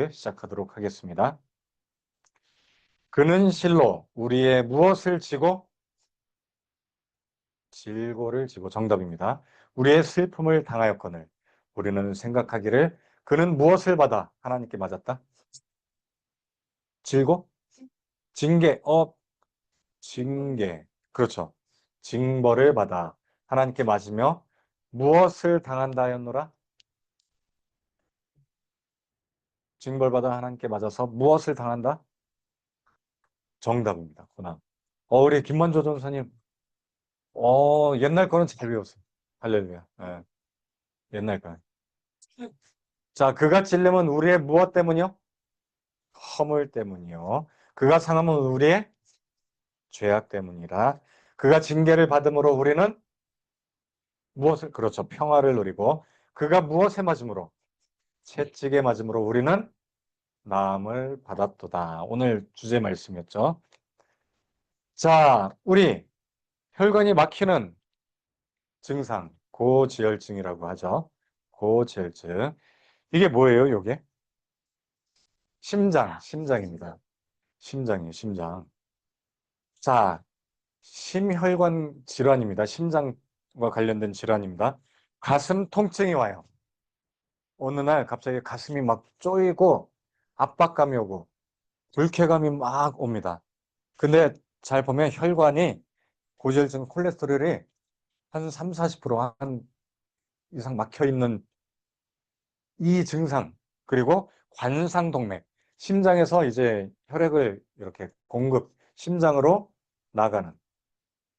문제 시작하도록 하겠습니다. 그는 실로 우리의 무엇을 지고? 질고를 지고 정답입니다. 우리의 슬픔을 당하였거늘 우리는 생각하기를 그는 무엇을 받아 하나님께 맞았다? 질고? 징계, 징계. 그렇죠. 징벌을 받아 하나님께 맞으며 무엇을 당한다 하였노라? 징벌받아 하나님께 맞아서 무엇을 당한다? 정답입니다. 고난. 우리 김만조 전사님, 옛날 거는 잘 배웠어요. 할렐루야. 예, 옛날 거. 자, 그가 찔림은 우리의 무엇 때문이요? 허물 때문이요. 그가 상함은 우리의 죄악 때문이라. 그가 징계를 받음으로 우리는 무엇을, 그렇죠. 평화를 누리고. 그가 무엇에 맞음으로? 채찍에 맞음으로 우리는 나음을 받았도다. 오늘 주제 말씀이었죠. 자, 우리 혈관이 막히는 증상, 고지혈증이라고 하죠. 고지혈증. 이게 뭐예요, 요게? 심장입니다. 심장이에요, 심장. 자, 심혈관 질환입니다. 심장과 관련된 질환입니다. 가슴 통증이 와요. 어느 날 갑자기 가슴이 막 쪼이고 압박감이 오고 불쾌감이 막 옵니다. 근데 잘 보면 혈관이 고지혈증 콜레스테롤이 한 3, 40%한 이상 막혀 있는 이 증상, 그리고 관상동맥, 심장에서 이제 혈액을 이렇게 심장으로 나가는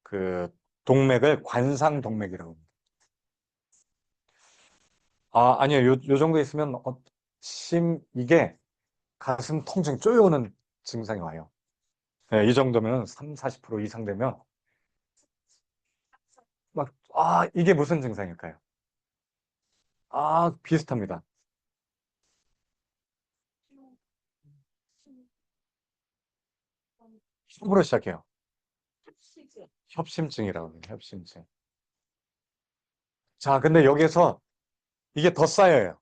그 동맥을 관상동맥이라고 합니다. 아니요. 요 정도 있으면 이게 가슴 통증 쪼여오는 증상이 와요. 네, 이 정도면 3, 40% 이상 되면 이게 무슨 증상일까요? 비슷합니다. 협으로 시작해요. 협심증이라고 합니다. 협심증. 자, 근데 여기에서 이게 더 쌓여요.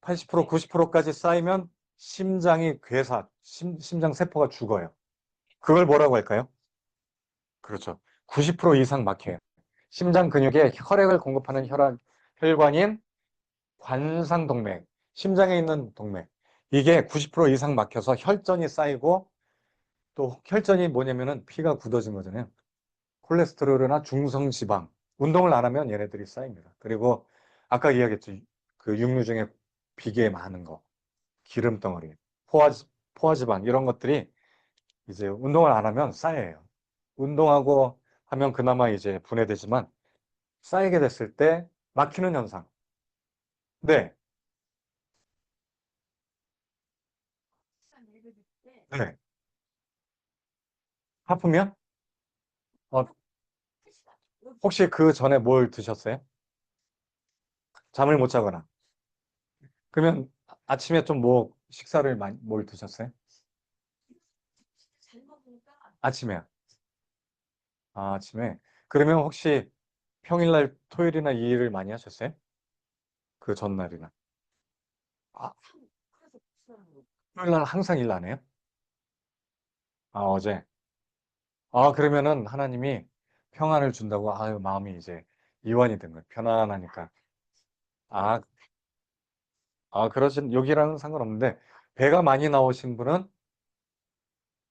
80%, 90%까지 쌓이면 심장이 심장 세포가 죽어요. 그걸 뭐라고 할까요? 그렇죠. 90% 이상 막혀요. 심장 근육에 혈액을 공급하는 혈관인 관상동맥, 심장에 있는 동맥. 이게 90% 이상 막혀서 혈전이 쌓이고 또 혈전이 뭐냐면은 피가 굳어진 거잖아요. 콜레스테롤이나 중성지방, 운동을 안 하면 얘네들이 쌓입니다. 그리고 아까 이야기했죠. 그 육류 중에 비계에 많은 거, 기름덩어리, 포화지방 이런 것들이 이제 운동을 안 하면 쌓여요. 운동하고 하면 그나마 이제 분해되지만 쌓이게 됐을 때 막히는 현상. 네, 네. 하품이요? 어, 혹시 그 전에 뭘 드셨어요? 잠을 못 자거나. 그러면 아침에 좀 식사를 뭘 드셨어요? 아침에요. 아침에. 그러면 혹시 평일날 토요일이나 일을 많이 하셨어요? 그 전날이나. 아, 토요일날 항상 일 안 해요? 어제. 그러면은 하나님이 평안을 준다고 마음이 이제 이완이 된 거예요. 편안하니까. 아, 여기랑은 상관없는데 배가 많이 나오신 분은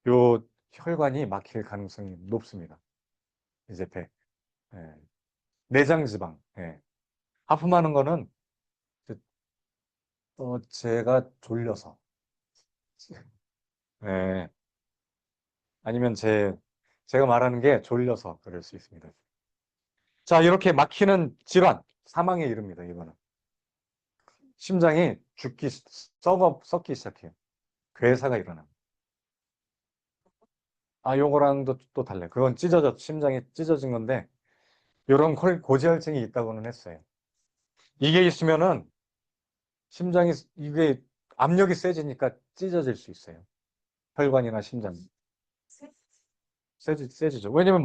요 혈관이 막힐 가능성이 높습니다. 이제 배. 예. 내장 지방. 예. 하품하는 거는 제가 졸려서. 예. 아니면 제가 말하는 게 졸려서 그럴 수 있습니다. 자, 이렇게 막히는 질환, 사망에 이릅니다, 이거는. 심장이 썩기 시작해요. 괴사가 일어납니다. 요거랑도 또 달라요. 그건 심장이 찢어진 건데, 요런 고지혈증이 있다고는 했어요. 이게 있으면은 이게 압력이 세지니까 찢어질 수 있어요. 혈관이나 심장. 세지죠. 왜냐면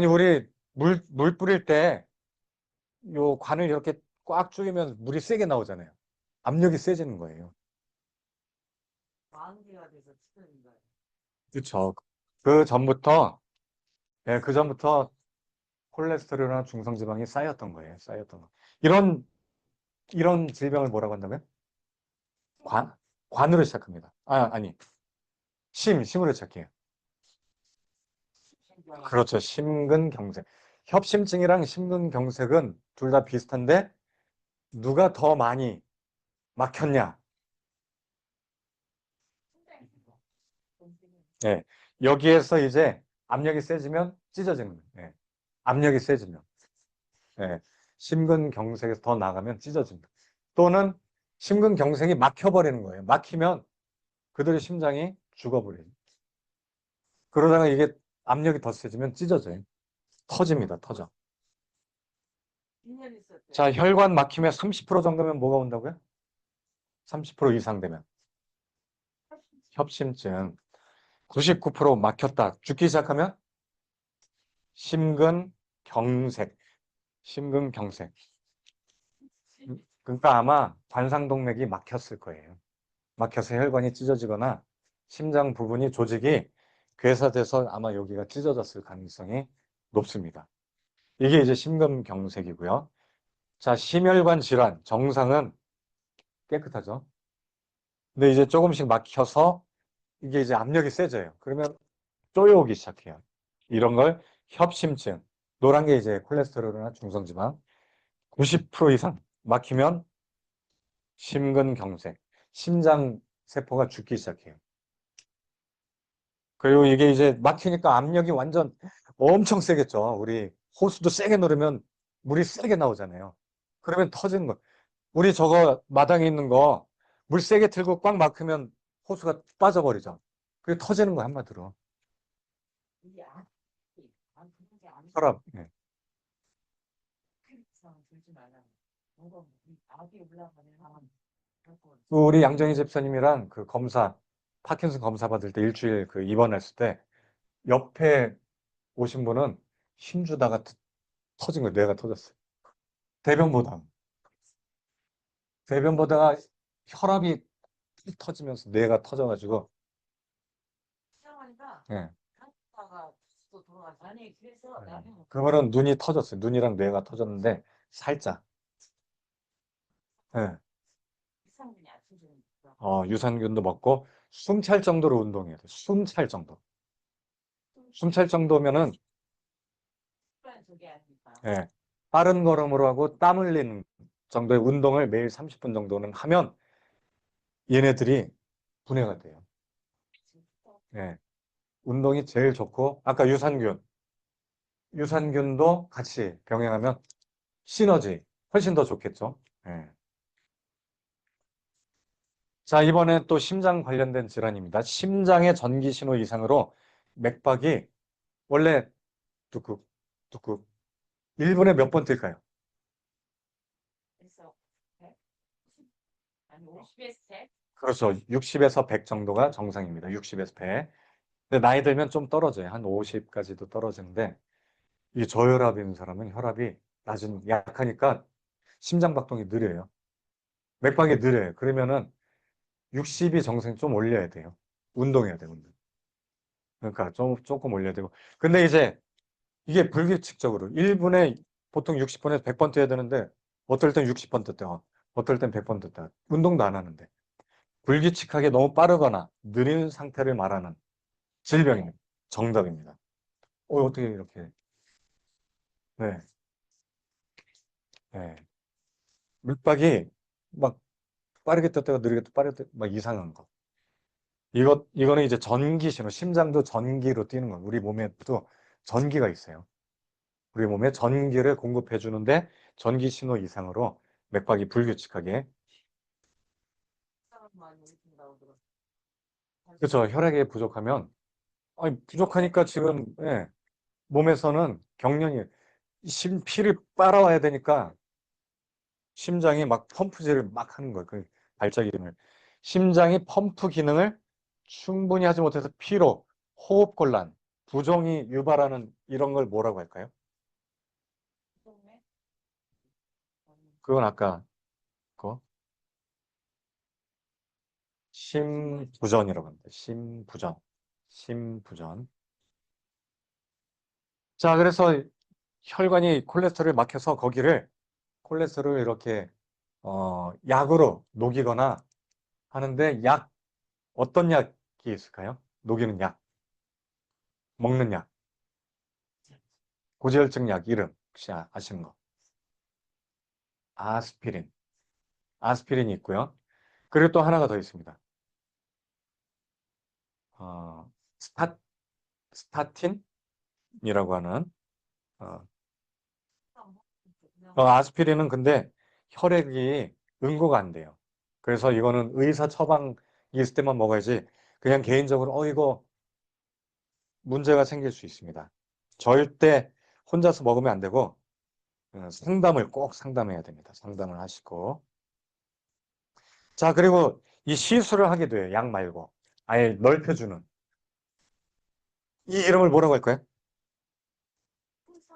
우리 물 뿌릴 때 요 관을 이렇게 꽉 조이면 물이 세게 나오잖아요. 압력이 세지는 거예요. 만개가 돼서 치는 거예요. 그렇죠. 그 전부터 그 전부터 콜레스테롤이나 중성지방이 쌓였던 거예요. 쌓였던 거. 이런 질병을 뭐라고 한다면? 관 관으로 시작합니다. 아니. 심으로 시작해요. 그렇죠. 심근경색. 협심증이랑 심근경색은 둘 다 비슷한데 누가 더 많이 막혔냐? 네. 여기에서 이제 압력이 세지면 찢어지는 거예요. 네. 압력이 세지면. 네. 심근경색에서 더 나가면 찢어집니다. 또는 심근경색이 막혀버리는 거예요. 막히면 그들의 심장이 죽어버려요. 그러다가 이게 압력이 더 세지면 찢어져요. 터집니다. 터져. 자, 혈관 막힘에 30% 정도면 뭐가 온다고요? 30% 이상 되면. 협심증. 99% 막혔다. 죽기 시작하면 심근경색. 심근경색. 그러니까 아마 관상동맥이 막혔을 거예요. 막혀서 혈관이 찢어지거나 심장 부분이 조직이 괴사돼서 아마 여기가 찢어졌을 가능성이 높습니다. 이게 이제 심근경색이고요. 자, 심혈관 질환 정상은 깨끗하죠. 근데 이제 조금씩 막혀서 이게 이제 압력이 세져요. 그러면 쪼여오기 시작해요. 이런 걸 협심증. 노란 게 이제 콜레스테롤이나 중성지방. 90% 이상 막히면 심근경색. 심장 세포가 죽기 시작해요. 그리고 이게 이제 막히니까 압력이 완전 엄청 세겠죠. 우리 호수도 세게 누르면 물이 세게 나오잖아요. 그러면 터지는 거. 우리 저거 마당에 있는 거 물 세게 틀고 꽉 막으면 호수가 빠져버리죠. 그게 터지는 거 한마디로. 이게 안 그런 게 아니고 혈압. 네. 이상 들지 말라. 뭔가 압이 올라가면 우리 양정희 집사님이랑 그 검사, 파킨슨 검사 받을 때 일주일 그 입원했을 때 옆에 오신 분은 힘주다가 터진 거예요. 뇌가 터졌어요. 대변 보다가. 대변 보다가 혈압이 터지면서 뇌가 터져가지고. 시장하니까 예. 갔다가 또 돌아가서 아니 그래서 나는 그거는 눈이 터졌어요. 눈이랑 뇌가 터졌는데 살짝. 예. 이상균이 안 터지니까 유산균도 먹고 숨 찰 정도로 운동해야 돼요. 숨 찰 정도. 숨 찰 정도면은 저게 아니니까 예, 빠른 걸음으로 하고 땀 흘리는 정도의 운동을 매일 30분 정도는 하면 얘네들이 분해가 돼요. 예, 운동이 제일 좋고 아까 유산균도 같이 병행하면 시너지 훨씬 더 좋겠죠. 예. 자, 이번엔 또 심장 관련된 질환입니다. 심장의 전기 신호 이상으로 맥박이 원래 뚝뚝 뚝뚝 1분에 몇 번 뛸까요? 그래서 아니 50에서 100 그렇죠. 60에서 100 정도가 정상입니다. 60에서 100. 근데 나이 들면 좀 떨어져요. 한 50까지도 떨어지는데 이 저혈압 있는 사람은 혈압이 낮은 약하니까 심장 박동이 느려요. 맥박이 느려요. 그러면은 60이 정상 좀 올려야 돼요. 운동해야 돼요. 운동. 그러니까 조금 올려야 되고. 근데 이제 이게 불규칙적으로 1분에 보통 60번에서 100번 뛰어야 되는데 어떨 땐 60번 떴다. 어떨 땐 100번 떴다. 운동도 안 하는데. 불규칙하게 너무 빠르거나 느린 상태를 말하는 질병입니다. 정답입니다. 어떻게 이렇게. 네. 네. 맥박이 막 빠르게 떴다가 느리게 또 빠르게 막 이상한 거. 이거는 이제 전기 신호, 심장도 전기로 뛰는 거. 우리 몸에도 전기가 있어요. 우리 몸에 전기를 공급해 주는데 전기 신호 이상으로 맥박이 불규칙하게. 사람 많이 올린다고 들었어. 그렇죠. 혈액이 부족하면 아니, 부족하니까 지금 몸에서는 경련이 피를 빨아와야 되니까 심장이 막 펌프질을 막 하는 거예요. 그 발작 기능을. 심장이 펌프 기능을 충분히 하지 못해서 피로, 호흡곤란, 부종이 유발하는 이런 걸 뭐라고 할까요? 그건 아까 거 심부전이라고 합니다. 심부전. 심부전. 자, 그래서 혈관이 콜레스테롤에 막혀서 거기를 콜레스테롤을 이렇게 약으로 녹이거나 하는데 어떤 약이 있을까요? 녹이는 약, 먹는 약, 고지혈증 약 이름 혹시 아시는 거? 아스피린. 아스피린이 있고요. 그리고 또 하나가 더 있습니다. 어, 스타, 스타틴이라고 하는 어, 아스피린은 근데 혈액이 응고가 안 돼요. 그래서 이거는 의사 처방이 있을 때만 먹어야지 그냥 개인적으로 이거 문제가 생길 수 있습니다. 절대 혼자서 먹으면 안 되고 상담을 꼭 상담해야 됩니다. 상담을 하시고. 자, 그리고 이 시술을 하게 돼요. 약 말고. 아예 넓혀주는. 이 이름을 뭐라고 할까요?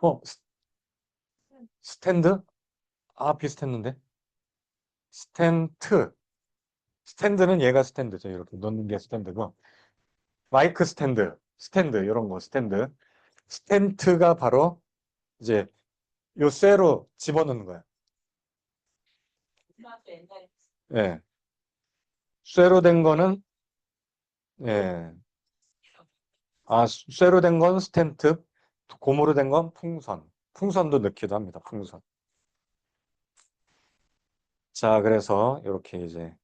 어, 스탠드? 아, 비슷했는데. 스탠트. 스탠드는 얘가 스탠드죠. 이렇게 놓는 게 스탠드고. 마이크 스탠드, 이런 거, 스탠드. 스탠트가 바로 이제 요 쇠로 집어넣는 거예요. 예. 쇠로 된 거는, 예. 쇠로 된 건 스탠트, 고무로 된 건 풍선. 풍선도 넣기도 합니다. 풍선. 자, 그래서 이렇게 이제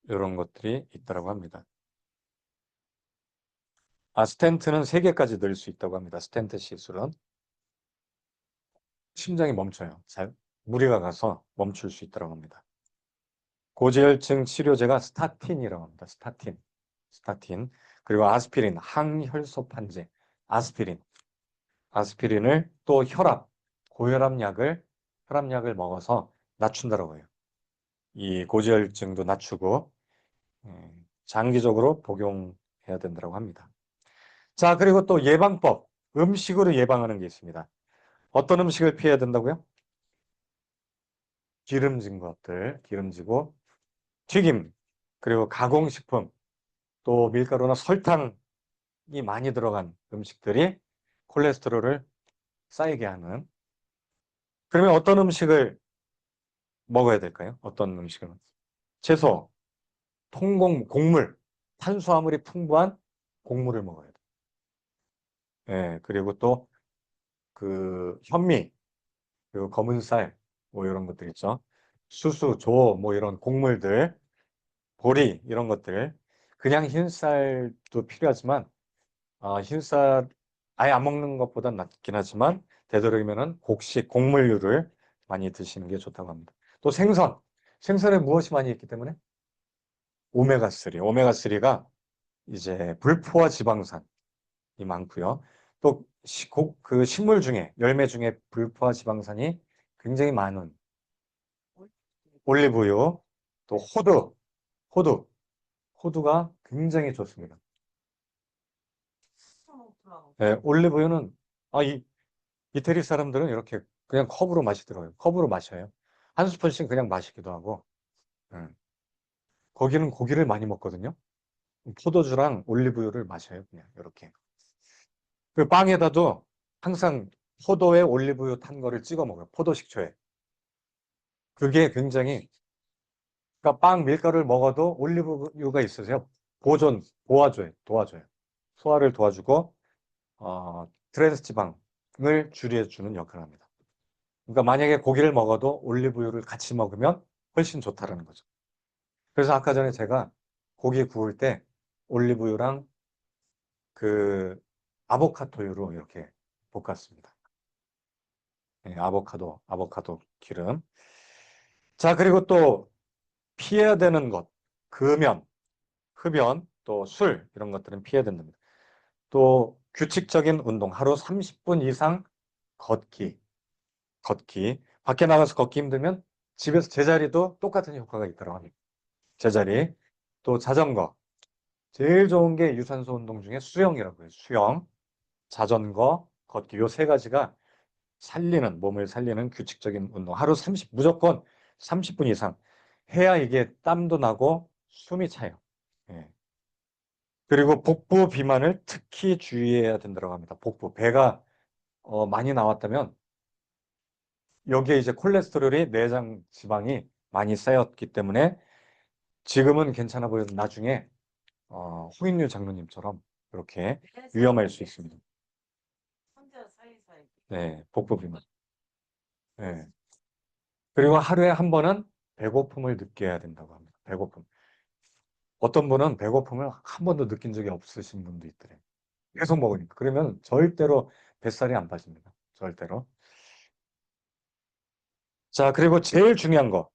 이런 것들이 있다고 합니다. 스텐트는 3개까지 넣을 수 있다고 합니다. 스텐트 시술은. 심장이 멈춰요. 무리가 가서 멈출 수 있다고 합니다. 고지혈증 치료제가 스타틴이라고 합니다. 스타틴. 그리고 아스피린, 항혈소판제, 아스피린. 아스피린을 또 혈압약을 먹어서 낮춘다고 해요. 이 고지혈증도 낮추고 장기적으로 복용해야 된다고 합니다. 자, 그리고 또 예방법, 음식으로 예방하는 게 있습니다. 어떤 음식을 피해야 된다고요? 기름진 것들, 기름지고 튀김, 그리고 가공식품, 또 밀가루나 설탕이 많이 들어간 음식들이 콜레스테롤을 쌓이게 하는. 그러면 어떤 음식을 먹어야 될까요? 어떤 음식은? 채소, 곡물, 탄수화물이 풍부한 곡물을 먹어야 돼요. 예, 그리고 또 그 현미, 그리고 검은 쌀, 뭐 이런 것들 있죠. 수수, 조, 뭐 이런 곡물들, 보리 이런 것들. 그냥 흰쌀도 필요하지만 흰쌀 아예 안 먹는 것보단 낫긴 하지만 되도록이면은 곡물류를 많이 드시는 게 좋다고 합니다. 또 생선에 무엇이 많이 있기 때문에 오메가3가 이제 불포화 지방산이 많고요. 또 그 식물 중에 열매 중에 불포화 지방산이 굉장히 많은 올리브유, 또 호두, 호두가 굉장히 좋습니다. 네, 올리브유는 이태리 사람들은 이렇게 그냥 컵으로 마시더라고요. 컵으로 마셔요. 한 스푼씩 그냥 마시기도 하고. 예. 거기는 고기를 많이 먹거든요. 포도주랑 올리브유를 마셔요. 그냥 이렇게. 그 빵에다도 항상 포도에 올리브유 탄 거를 찍어 먹어요. 포도 식초에. 그게 굉장히 그러니까 빵 밀가루를 먹어도 올리브유가 있으세요. 도와줘요. 소화를 도와주고 트랜스 지방을 줄여주는 역할을 합니다. 그러니까 만약에 고기를 먹어도 올리브유를 같이 먹으면 훨씬 좋다라는 거죠. 그래서 아까 전에 제가 고기 구울 때 올리브유랑 그 아보카도유로 이렇게 볶았습니다. 네, 아보카도 기름. 자, 그리고 또 피해야 되는 것, 금연, 흡연, 또 술 이런 것들은 피해야 된답니다. 또 규칙적인 운동, 하루 30분 이상 걷기. 밖에 나가서 걷기 힘들면 집에서 제자리도 똑같은 효과가 있다고 합니다. 제자리. 또 자전거. 제일 좋은 게 유산소 운동 중에 수영이라고 해요. 수영, 자전거, 걷기. 요 3가지가 몸을 살리는 규칙적인 운동. 하루 무조건 30분 이상 해야 이게 땀도 나고 숨이 차요. 예. 그리고 복부 비만을 특히 주의해야 된다고 합니다. 복부, 배가 많이 나왔다면 여기에 이제 콜레스테롤이 내장 지방이 많이 쌓였기 때문에 지금은 괜찮아 보여도 나중에 홍인류 장로님처럼 이렇게 위험할 수 있습니다. 혼자 사이사이. 네, 복부 비만. 네. 그리고 하루에 한 번은 배고픔을 느껴야 된다고 합니다. 배고픔. 어떤 분은 배고픔을 한 번도 느낀 적이 없으신 분도 있더래요. 계속 먹으니까. 그러면 절대로 뱃살이 안 빠집니다. 절대로. 자, 그리고 제일 중요한 거.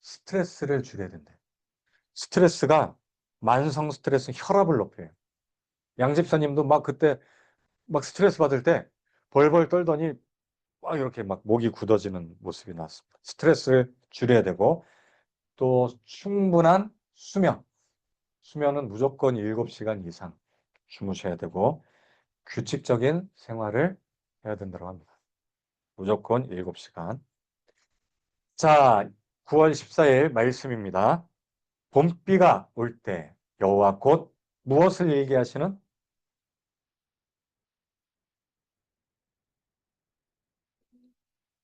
스트레스를 줄여야 된대. 스트레스가 만성 스트레스 혈압을 높여요. 양 집사님도 막 그때 막 스트레스 받을 때 벌벌 떨더니 막 이렇게 막 목이 굳어지는 모습이 나왔습니다. 스트레스를 줄여야 되고 또 충분한 수면. 수면은 무조건 7시간 이상 주무셔야 되고 규칙적인 생활을 해야 된다고 합니다. 무조건 7시간. 자, 9월 14일 말씀입니다. 봄비가 올 때 여호와 곧 무엇을 얘기하시는?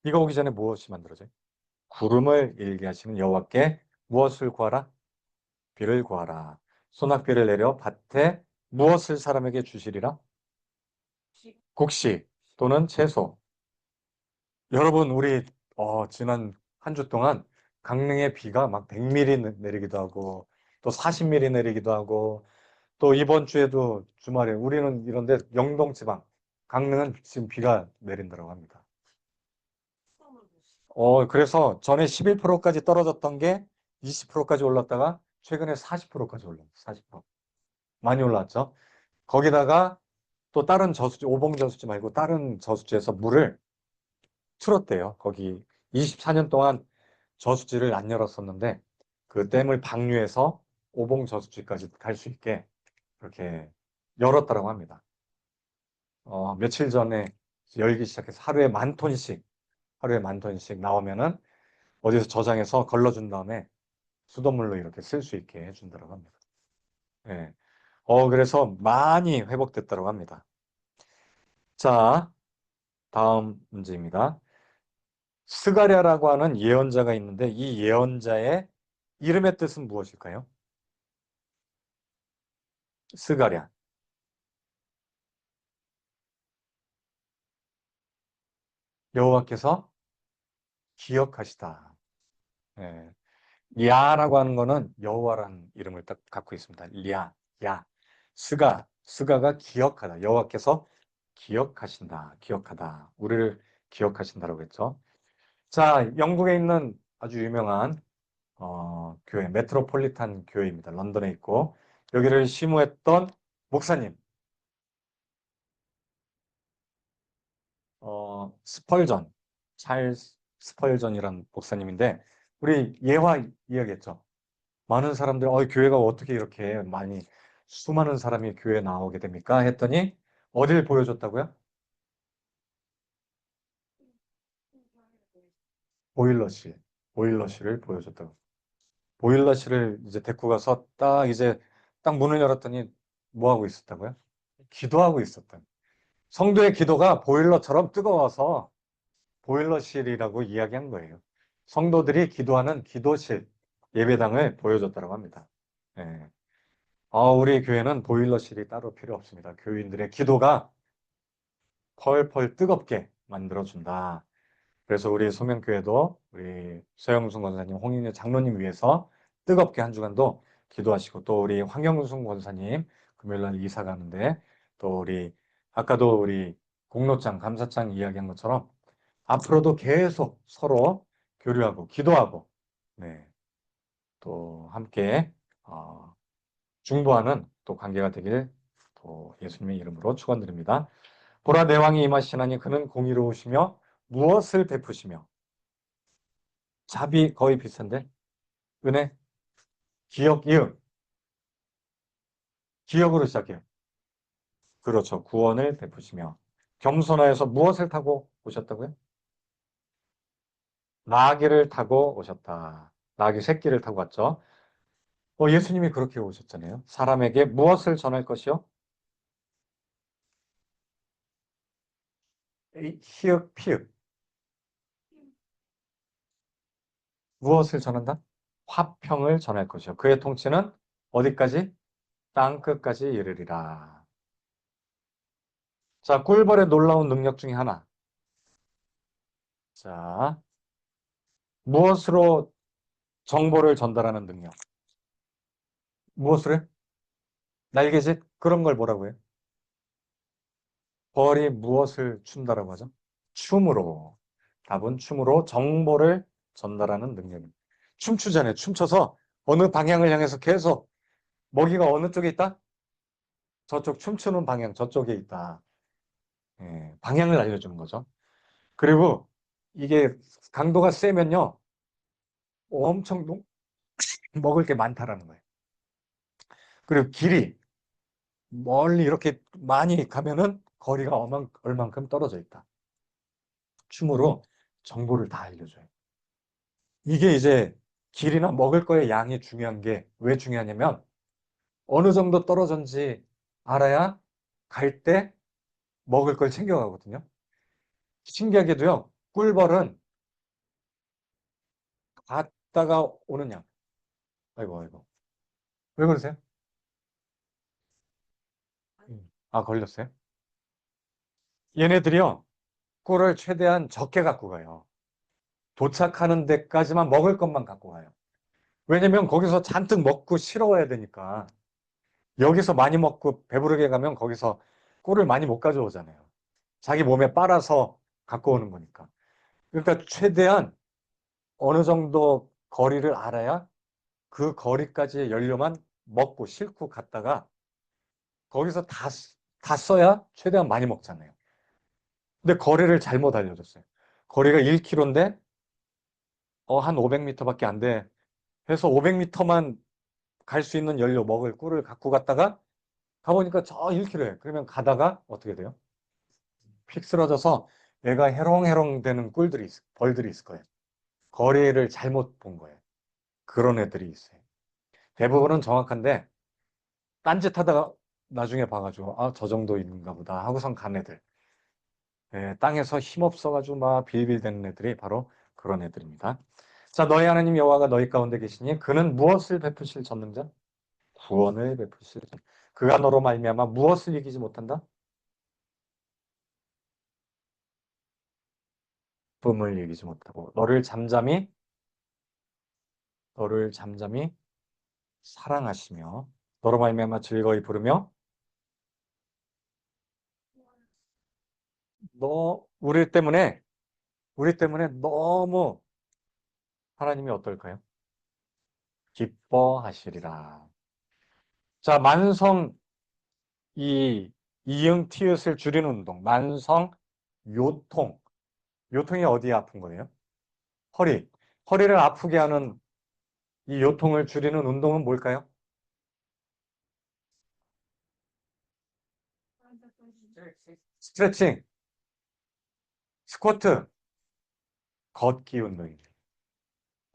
비가 오기 전에 무엇이 만들어져요? 구름을 얘기하시는 여호와께 무엇을 구하라? 비를 구하라. 소낙비를 내려 밭에 무엇을 사람에게 주시리라? 곡식 또는 채소. 여러분 우리 지난 한 주 동안 강릉에 비가 막 100mm 내리기도 하고 또 40mm 내리기도 하고 또 이번 주에도 주말에 우리는 이런데 영동 지방 강릉은 지금 비가 내린다고 합니다. 그래서 전에 11%까지 떨어졌던 게 20%까지 올랐다가 최근에 40%까지 올랐어요. 40%. 많이 올랐죠. 거기다가 또 다른 저수지, 오봉 저수지 말고 다른 저수지에서 물을 틀었대요. 거기 24년 동안 저수지를 안 열었었는데 그 댐을 방류해서 오봉 저수지까지 갈 수 있게 그렇게 열었다고 합니다. 며칠 전에 열기 시작해서 하루에 만 톤씩 나오면은 어디서 저장해서 걸러준 다음에 수돗물로 이렇게 쓸 수 있게 해준다고 합니다. 예. 그래서 많이 회복됐다고 합니다. 자, 다음 문제입니다. 스가랴라고 하는 예언자가 있는데 이 예언자의 이름의 뜻은 무엇일까요? 스가랴. 여호와께서 기억하시다. 예. 야라고 하는 거는 여호와라는 이름을 딱 갖고 있습니다. 야. 스가가 기억하다. 여호와께서 기억하신다. 기억하다. 우리를 기억하신다라고 했죠. 자, 영국에 있는 아주 유명한 교회, 메트로폴리탄 교회입니다. 런던에 있고 여기를 시무했던 목사님, 스펄전, 찰스 스펄전이라는 목사님인데 우리 예화 이야기했죠. 많은 사람들, 교회가 어떻게 이렇게 많이 수많은 사람이 교회에 나오게 됩니까? 했더니 어딜 보여줬다고요? 보일러실, 보일러실을 보여줬다고. 보일러실을 이제 데리고 가서 딱 문을 열었더니 뭐 하고 있었다고요? 기도하고 있었다. 성도의 기도가 보일러처럼 뜨거워서 보일러실이라고 이야기한 거예요. 성도들이 기도하는 기도실, 예배당을 보여줬다고 합니다. 예. 우리 교회는 보일러실이 따로 필요 없습니다. 교인들의 기도가 펄펄 뜨겁게 만들어준다. 그래서 우리 소명교회도 우리 서영순 권사님, 홍인유 장로님 위해서 뜨겁게 한 주간도 기도하시고 또 우리 황영순 권사님 금요일날 이사 가는데 또 아까도 우리 공로장, 감사장 이야기한 것처럼 앞으로도 계속 서로 교류하고 기도하고 네, 또 함께 중보하는 또 관계가 되길 또 예수님의 이름으로 축원드립니다. 보라 내 왕이 임하시나니 그는 공의로우시며 무엇을 베푸시며 자비 거의 비슷한데 은혜 기억 이응 기억으로 시작해요. 그렇죠. 구원을 베푸시며 겸손하여서 무엇을 타고 오셨다고요? 나귀를 타고 오셨다. 나귀 새끼를 타고 왔죠. 예수님이 그렇게 오셨잖아요. 사람에게 무엇을 전할 것이요? 히읗, 피읗. 무엇을 전한다? 화평을 전할 것이요. 그의 통치는 어디까지? 땅 끝까지 이르리라. 자, 꿀벌의 놀라운 능력 중에 하나. 자, 무엇으로 정보를 전달하는 능력? 무엇으로 해? 날개짓? 그런 걸 뭐라고 해요? 벌이 무엇을 춘다라고 하죠? 춤으로. 답은 춤으로 정보를 전달하는 능력입니다. 춤추잖아요. 춤춰서 어느 방향을 향해서 계속 먹이가 어느 쪽에 있다? 저쪽 춤추는 방향 저쪽에 있다. 예, 방향을 알려주는 거죠. 그리고 이게 강도가 세면요. 엄청 먹을 게 많다라는 거예요. 그리고 길이 멀리 이렇게 많이 가면은 거리가 얼만큼 떨어져 있다. 춤으로 정보를 다 알려줘요. 이게 이제 길이나 먹을 거의 양이 중요한 게 왜 중요하냐면 어느 정도 떨어졌는지 알아야 갈 때 먹을 걸 챙겨가거든요. 신기하게도요. 꿀벌은 갔다가 오는 양. 아이고 아이고. 왜 그러세요? 아, 걸렸어요? 얘네들이요. 꿀을 최대한 적게 갖고 가요. 도착하는 데까지만 먹을 것만 갖고 가요. 왜냐면 거기서 잔뜩 먹고 싫어해야 되니까. 여기서 많이 먹고 배부르게 가면 거기서 꿀을 많이 못 가져오잖아요. 자기 몸에 빨아서 갖고 오는 거니까. 그러니까 최대한 어느 정도 거리를 알아야 그 거리까지의 연료만 먹고 싣고 갔다가 거기서 다 써야 최대한 많이 먹잖아요. 근데 거리를 잘못 알려줬어요. 거리가 1km인데 한 500m밖에 안 돼. 해서 500m만 갈 수 있는 연료 먹을 꿀을 갖고 갔다가 가보니까 저 1km예요. 그러면 가다가 어떻게 돼요? 픽 쓰러져서 얘가 해롱해롱 되는 벌들이 있을 거예요. 거리를 잘못 본 거예요. 그런 애들이 있어요. 대부분은 정확한데 딴짓하다가 나중에 봐가지고 저 정도 있는가 보다 하고선 간 애들. 땅에서 힘없어가지고 막 빌빌대는 애들이 바로 그런 애들입니다. 자, 너희 하나님 여호와가 너희 가운데 계시니 그는 무엇을 베푸실 전능자? 구원을 베푸실 전. 그가 너로 말미암아 무엇을 이기지 못한다? 품을 이기지 못하고 너를 잠잠히 사랑하시며 너로 말미암아 즐거이 부르며 너 우리 때문에 너무 하나님이 어떨까요? 기뻐하시리라. 자, 만성 이 이응 티읕을 줄이는 운동. 만성 요통. 요통이 어디에 아픈 거예요? 허리. 허리를 아프게 하는 이 요통을 줄이는 운동은 뭘까요? 스트레칭, 스쿼트, 걷기 운동입니다.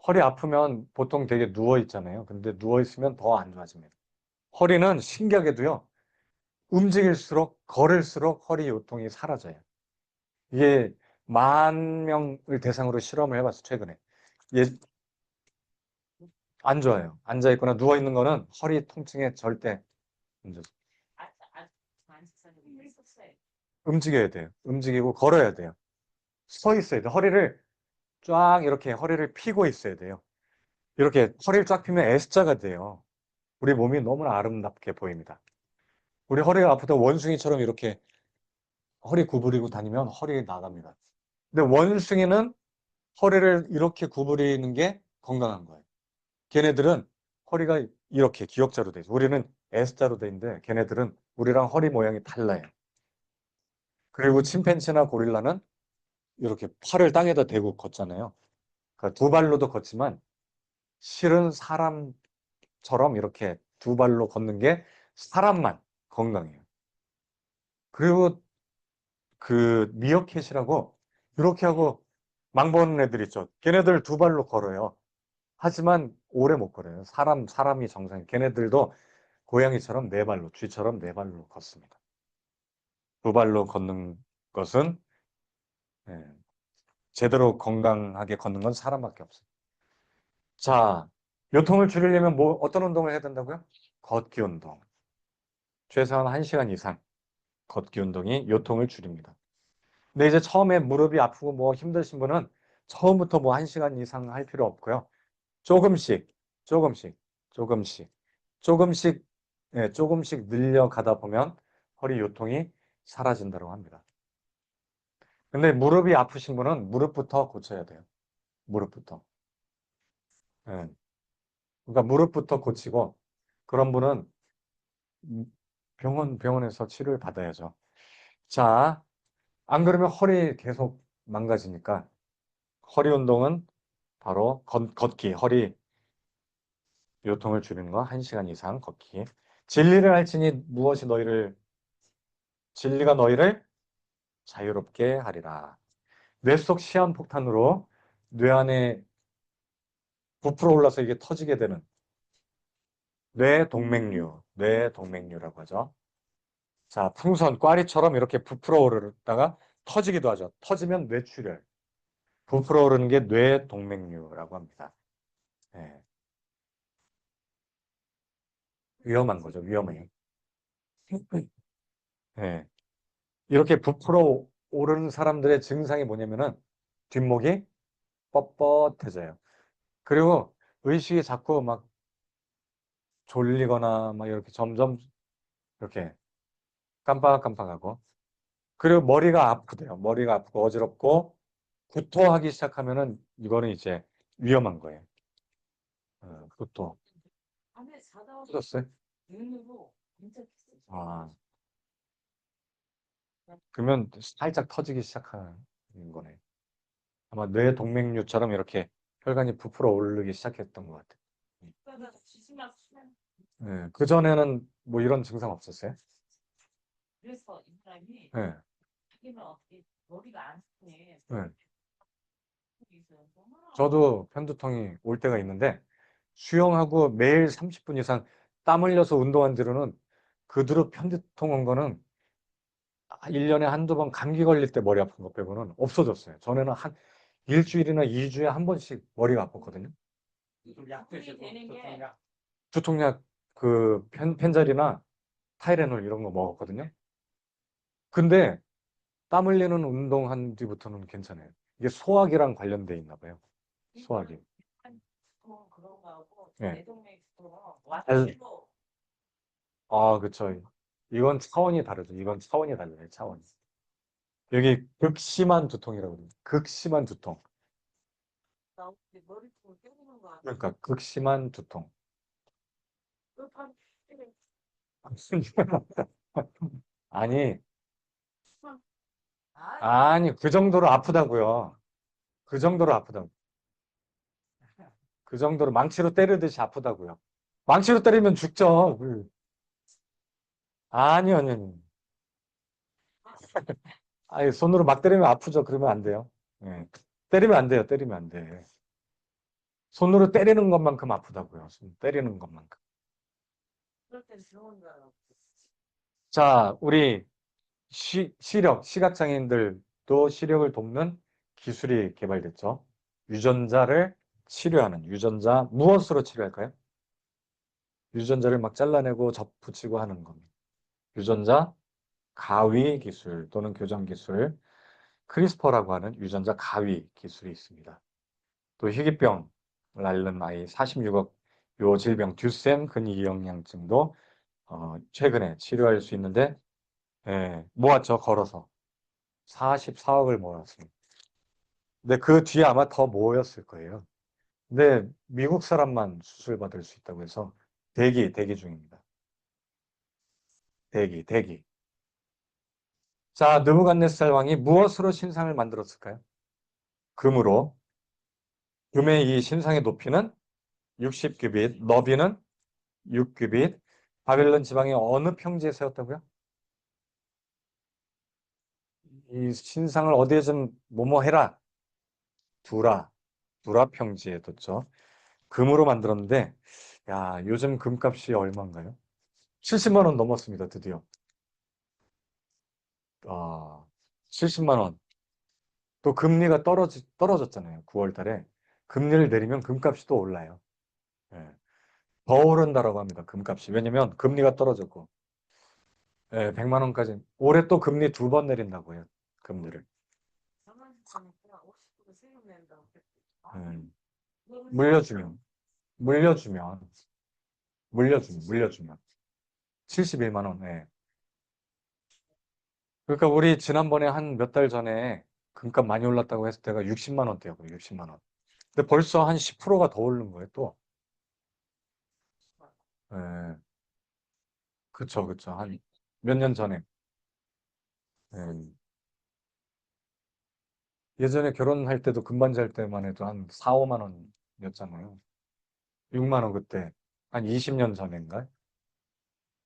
허리 아프면 보통 되게 누워 있잖아요. 근데 누워 있으면 더 안 좋아집니다. 허리는 신기하게도요. 움직일수록 걸을수록 허리 요통이 사라져요. 이게 10,000명을 대상으로 실험을 해봤어 최근에. 예, 안 좋아요. 앉아 있거나 누워 있는 거는 허리 통증에 절대 안 좋습니다. 움직여야 돼요. 움직이고 걸어야 돼요. 서 있어야 돼요. 허리를 쫙 이렇게 허리를 펴고 있어야 돼요. 이렇게 허리를 쫙 펴면 S자가 돼요. 우리 몸이 너무나 아름답게 보입니다. 우리 허리가 아프다 원숭이처럼 이렇게 허리 구부리고 다니면 허리 나갑니다. 근데 원숭이는 허리를 이렇게 구부리는 게 건강한 거예요. 걔네들은 허리가 이렇게 기역자로 돼 있어요. 우리는 S자로 돼 있는데 걔네들은 우리랑 허리 모양이 달라요. 그리고 침팬지나 고릴라는 이렇게 팔을 땅에다 대고 걷잖아요. 그러니까 두 발로도 걷지만 실은 사람처럼 이렇게 두 발로 걷는 게 사람만 건강해요. 그리고 그 미어캣이라고 이렇게 하고 망 보는 애들 있죠. 걔네들 두 발로 걸어요. 하지만 오래 못 걸어요. 사람이 정상. 걔네들도 고양이처럼 네 발로, 쥐처럼 네 발로 걷습니다. 두 발로 걷는 것은 예, 제대로 건강하게 걷는 건 사람밖에 없어요. 자, 요통을 줄이려면 어떤 운동을 해야 된다고요? 걷기 운동. 최소한 1시간 이상 걷기 운동이 요통을 줄입니다. 근데 이제 처음에 무릎이 아프고 뭐 힘드신 분은 처음부터 뭐 1시간 이상 할 필요 없고요. 조금씩, 조금씩, 조금씩, 조금씩, 조금씩 늘려가다 보면 허리 요통이 사라진다고 합니다. 근데 무릎이 아프신 분은 무릎부터 고쳐야 돼요. 무릎부터. 예. 그러니까 무릎부터 고치고 그런 분은 병원에서 치료를 받아야죠. 자, 안 그러면 허리 계속 망가지니까 허리 운동은 바로 걷기, 허리 요통을 줄이는 거 1시간 이상 걷기. 진리를 알지니 진리가 너희를 자유롭게 하리라. 뇌 속 시한폭탄으로 뇌 안에 부풀어 올라서 이게 터지게 되는 뇌동맥류라고 하죠. 자, 풍선, 꽈리처럼 이렇게 부풀어 오르다가 터지기도 하죠. 터지면 뇌출혈. 부풀어 오르는 게 뇌동맥류라고 합니다. 예, 위험한 거죠. 위험해요. 예, 이렇게 부풀어 오르는 사람들의 증상이 뭐냐면은 뒷목이 뻣뻣해져요. 그리고 의식이 자꾸 막 졸리거나 막 이렇게 점점 이렇게 깜빡깜빡하고 그리고 머리가 아프대요. 머리가 아프고 어지럽고 구토하기 시작하면은 이거는 이제 위험한 거예요. 구토. 밤에 자다 터졌어요? 눈으로 괜찮겠어요. 아, 그러면 살짝 터지기 시작하는 거네. 아마 뇌 동맥류처럼 이렇게 혈관이 부풀어 오르기 시작했던 것 같아요. 그러다가 지수막 수면. 네, 그전에는 뭐 이런 증상 없었어요? 그래서 이 사람이 네, 자기는 어떻게 머리가 안 쓰네. 네. 있어요. 저도 편두통이 올 때가 있는데 수영하고 매일 30분 이상 땀 흘려서 운동한 뒤로는 그 뒤로 편두통 온 거는 1년에 한두 번 감기 걸릴 때 머리 아픈 거 빼고는 없어졌어요. 전에는 한 일주일이나 2주에 한 번씩 머리가 아팠거든요. 약 드시고 되는 게 두통약 그 펜자리나 타이레놀 이런 거 먹었거든요. 근데 땀 흘리는 운동한 뒤부터는 괜찮아요. 이게 소화기랑 관련돼 있나 봐요. 소화기. 그런 거하고 예. 내동맥도 와타실로 아, 그쵸. 이건 차원이 다르죠. 이건 차원이 달라요. 차원이. 여기 극심한 두통이라고 그래요. 극심한 두통. 나오는데 머리통을 때리는 거 같아. 그러니까 극심한 두통. 그판 아니, 아, 아니, 그 정도로 아프다고요. 그 정도로 아프다고. 그 정도로 망치로 때리듯이 아프다고요. 망치로 때리면 죽죠. 아니요, 아니요. 아니요. 아니, 손으로 막 때리면 아프죠. 그러면 안 돼요. 예. 때리면 안 돼요. 때리면 안 돼. 손으로 때리는 것만큼 아프다고요. 손 때리는 것만큼. 그럴 땐 병원 가라고. 자, 우리 시각장애인들도 시력을 돕는 기술이 개발됐죠. 유전자를 치료하는, 무엇으로 치료할까요? 유전자를 막 잘라내고 붙이고 하는 겁니다. 유전자 가위 기술 또는 교정 기술, 크리스퍼라고 하는 유전자 가위 기술이 있습니다. 또 희귀병을 앓는 아이 46억 요 질병 듀셈 근위영양증도 최근에 치료할 수 있는데 모았죠. 걸어서 44억을 모았습니다. 근데 그 뒤에 아마 더 모였을 거예요. 근데 미국 사람만 수술받을 수 있다고 해서 대기 중입니다. 대기. 자, 느부갓네살 왕이 무엇으로 신상을 만들었을까요? 금으로. 금의 이 신상의 높이는 60규빗, 너비는 6규빗. 바벨론 지방의 어느 평지에 세웠다고요? 이 신상을 어디에 좀 뭐뭐 해라. 두라 평지에 뒀죠. 금으로 만들었는데, 야, 요즘 금값이 얼마인가요? 70만 원 넘었습니다, 드디어. 아, 70만 원. 또 금리가 떨어졌잖아요, 9월 달에. 금리를 내리면 금값이 또 올라요. 예. 더 오른다라고 합니다, 금값이. 왜냐면 금리가 떨어졌고. 예, 100만 원까지. 올해 또 금리 2번 내린다고 해요, 금리를. 가만히니까 50% 세금 낸다고 그랬지. 음, 그거는 물려주면, 물려주면, 물려주면. 71만 원, 예. 그러니까 우리 지난번에 한 몇 달 전에 금값 많이 올랐다고 했을 때가 60만 원대였고요, 60만 원. 근데 벌써 한 10%가 더 오른 거예요, 또. 예, 그쵸, 그쵸. 한 몇 년 전에. 예. 예전에 결혼할 때도 금반지 할 때만 해도 한 4, 5만 원이었잖아요. 6만 원 그때. 한 20년 전인가?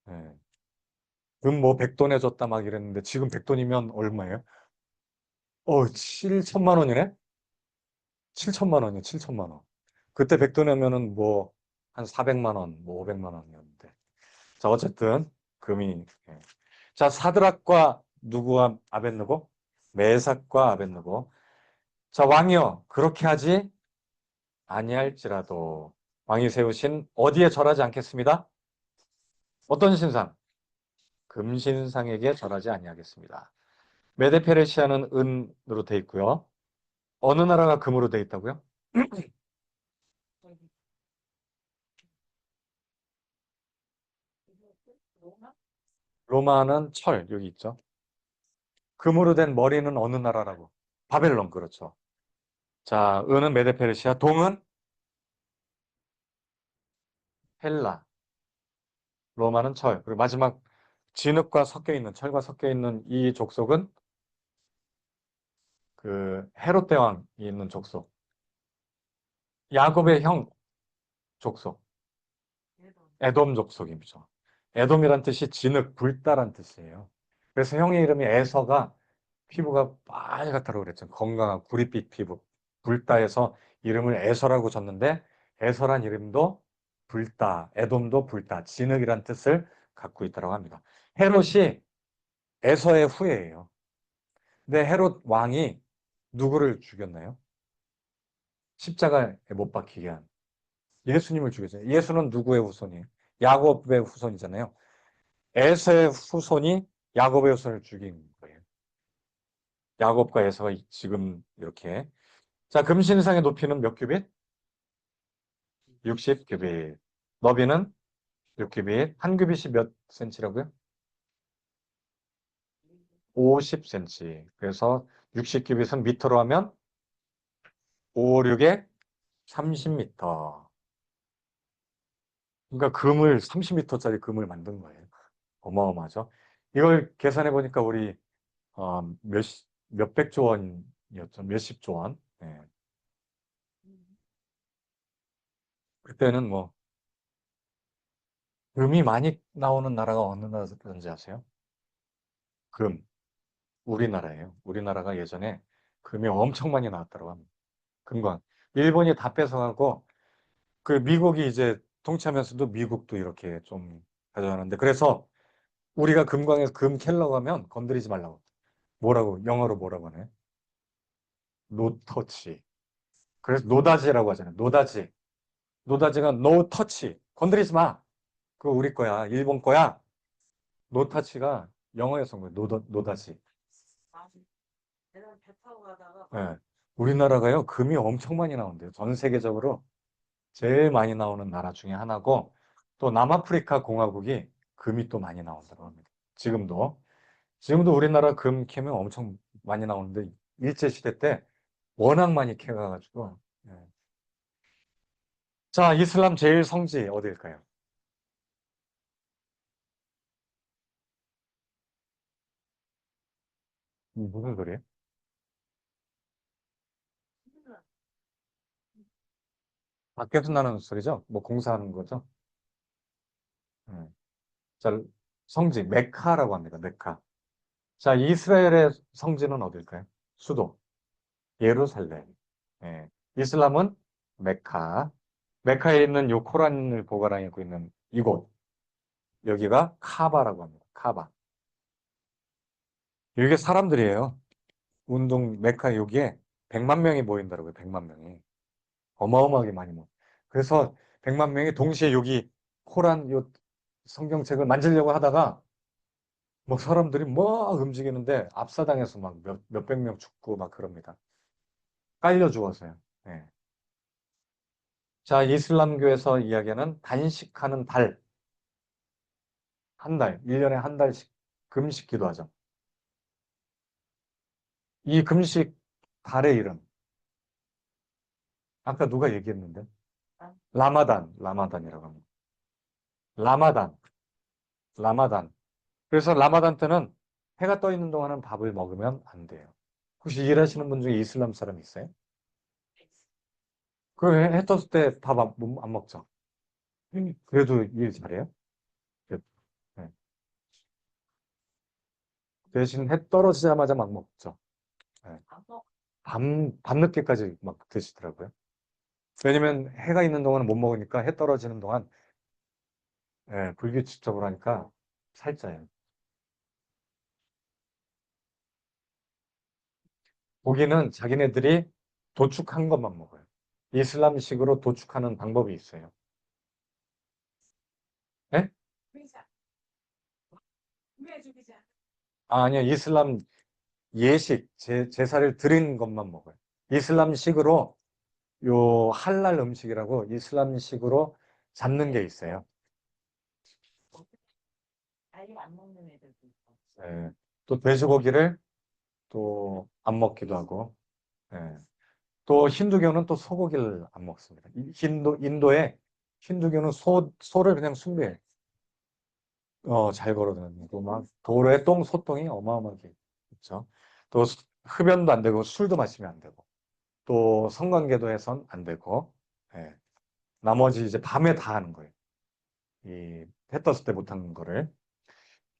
예. 금 뭐 100돈 해줬다 막 이랬는데 지금 100돈이면 얼마예요? 7천만 원이네? 7천만 원이요, 7천만 원. 그때 100돈 하면은 뭐 한 400만 원, 뭐 500만 원이었는데. 자, 어쨌든 금이. 예. 자, 사드락과 누구와 아벳느고? 메삭과 아벳느고. 자, 왕이여, 그렇게 하지 아니할지라도 왕이 세우신 어디에 절하지 않겠습니다. 어떤 신상? 금신상에게 절하지 아니하겠습니다. 메데페르시아는 은으로 돼 있고요. 어느 나라가 금으로 돼 있다고요? 저기 로마? 로마는 철, 여기 있죠. 금으로 된 머리는 어느 나라라고? 바벨론, 그렇죠. 자, 은은 메데페르시아, 동은 헬라, 로마는 철. 그리고 마지막 진흙과 섞여 있는, 철과 섞여 있는 이 족속은 그 헤롯 대왕이 있는 족속. 야곱의 형 족속. 얘도 에돔 족속이죠. 에돔이란 뜻이 진흙, 불다란 뜻이에요. 그래서 형의 이름이 에서가 피부가 빨갛다고 그랬죠. 건강한 구릿빛 피부. 불다에서 이름을 에서라고 줬는데 에서란 이름도 불다, 에돔도 불다, 진흙이란 뜻을 갖고 있다고 합니다. 헤롯이 에서의 후예예요. 근데 헤롯 왕이 누구를 죽였나요? 십자가에 못 박히게 한 예수님을 죽였어요. 예수는 누구의 후손이에요? 야곱의 후손이잖아요. 에서의 후손이 야곱의 후손을 죽인 거예요. 야곱과 에서가 지금 이렇게. 자, 금신상의 높이는 몇 규빗? 60 규빗. 너비는 6 규빗. 한 규빗이 몇 센치라고요? 50 센치. 그래서 60 규빗은 미터로 하면 5, 6에 30미터. 그러니까 금을 30미터짜리 금을 만든 거예요. 어마어마하죠. 이걸 계산해 보니까 우리 몇백조 원이었죠. 몇십조 원. 예. 그때는 뭐 금이 많이 나오는 나라가 어느 나라인지 아세요? 금. 우리나라예요. 우리나라가 예전에 금이 엄청 많이 나왔다고 합니다. 금광. 일본이 다 뺏어가고 그 미국이 이제 통치하면서도 미국도 이렇게 좀 가져가는데 그래서 우리가 금광에서 금 캘러 가면 건드리지 말라고. 뭐라고? 영어로 뭐라고 하나요? 노터치. 그래서 노다지라고 하잖아요. 노다지. 노다지가 no touch. 건드리지 마. 그거 우리 거야. 일본 거야. 노타치가 영어에서 온 거예요. 노다지. 많이 내가 배 타고 가다가 예. 우리나라가요, 금이 엄청 많이 나온대요. 전 세계적으로 제일 많이 나오는 나라 중에 하나고, 또 남아프리카 공화국이 금이 또 많이 나온다고 합니다. 지금도 우리나라 금 캐면 엄청 많이 나오는데, 일제시대 때 워낙 많이 캐가가지고. 예. 자, 이슬람 제일 성지 어디일까요? 무슨 소리예요? 힘들어. 밖에서 나는 소리죠? 뭐 공사하는 거죠? 예. 자, 성지, 메카라고 합니다. 메카. 자, 이스라엘의 성지는 어딜까요? 수도, 예루살렘. 예. 이슬람은 메카. 메카에 있는 요 코란을 보관하고 있는 이곳. 여기가 카바라고 합니다. 카바. 이게 사람들이에요. 운동 메카 여기에 100만 명이 모인다고요. 100만 명이. 어마어마하게 많이 모여. 그래서 100만 명이 동시에 여기 코란 요 성경책을 만지려고 하다가 뭐 사람들이 막 움직이는데 압사당해서 막 몇백 명 죽고 막 그럽니다. 깔려 죽어서요. 예. 자, 이슬람교에서 이야기하는 단식하는 달. 한 달, 1년에 한 달씩 금식 기도하죠. 이 금식 달의 이름. 아까 누가 얘기했는데? 라마단이라고 합니다. 라마단, 라마단. 그래서 라마단 때는 해가 떠 있는 동안은 밥을 먹으면 안 돼요. 혹시 일하시는 분 중에 이슬람 사람 있어요? 그 해 떴을 때 밥 안 먹죠? 그래도 일 잘해요? 네. 대신 해 떨어지자마자 막 먹죠. 네. 밤늦게까지 막 드시더라고요. 왜냐면 해가 있는 동안은 못 먹으니까 해 떨어지는 동안 불규칙적으로 하니까 살쪄요. 고기는 자기네들이 도축한 것만 먹어요. 이슬람식으로 도축하는 방법이 있어요. 예? 아니요. 이슬람 예식, 제사를 드린 것만 먹어요. 이슬람식으로 요 할랄 음식이라고 이슬람식으로 잡는 게 있어요. 아예 안 먹는 애들도 있어. 예. 또 돼지고기를 또 안 먹기도 하고, 예. 또 힌두교는 또 소고기를 안 먹습니다. 인도에 힌두교는 소를 그냥 숭배해. 잘 걸어다니고, 막, 도로에 소똥이 어마어마하게 있죠. 또 흡연도 안 되고, 술도 마시면 안 되고, 또 성관계도 해선 안 되고, 예. 나머지 이제 밤에 다 하는 거예요. 해 떴을 때 못하는 거를.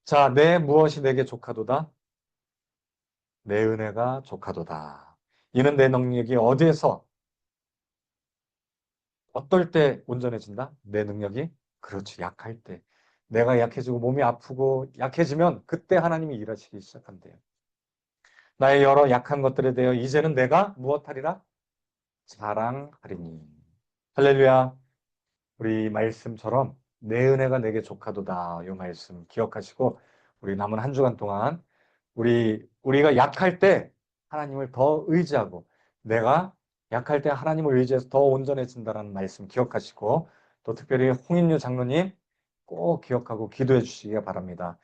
자, 내 무엇이 내게 조카도다? 내 은혜가 조카도다. 이는 내 능력이 어디에서, 어떨 때 온전해진다? 내 능력이? 그렇지, 약할 때. 내가 약해지고 몸이 아프고 약해지면 그때 하나님이 일하시기 시작한대요. 나의 여러 약한 것들에 대해 이제는 내가 무엇하리라? 자랑하리니. 할렐루야. 우리 말씀처럼 내 은혜가 내게 조카도다. 이 말씀 기억하시고 우리 남은 한 주간 동안 우리가 약할 때 하나님을 더 의지하고 내가 약할 때 하나님을 의지해서 더 온전해진다는 말씀 기억하시고 또 특별히 홍인유 장로님 꼭 기억하고 기도해 주시기 바랍니다.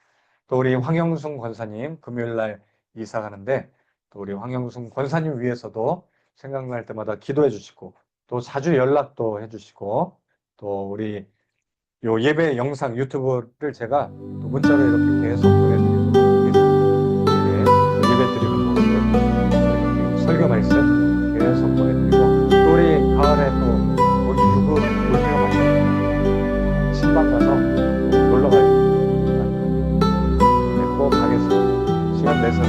또 우리 황영순 권사님 금요일 날 이사 가는데 또 우리 황영순 권사님 위해서도 생각날 때마다 기도해 주시고 또 자주 연락도 해 주시고 또 우리 요 예배 영상 유튜브를 제가 또 문자로 이렇게 계속 보내드리도록 하겠습니다. 예배 드리는 모습, 이렇게 설교 말씀 계속 보내드리고 또 우리 가을에 또 우리 유급 올페어 마시고 신방 가서 놀러 가요. 꼭 가겠습니다. 시간 내서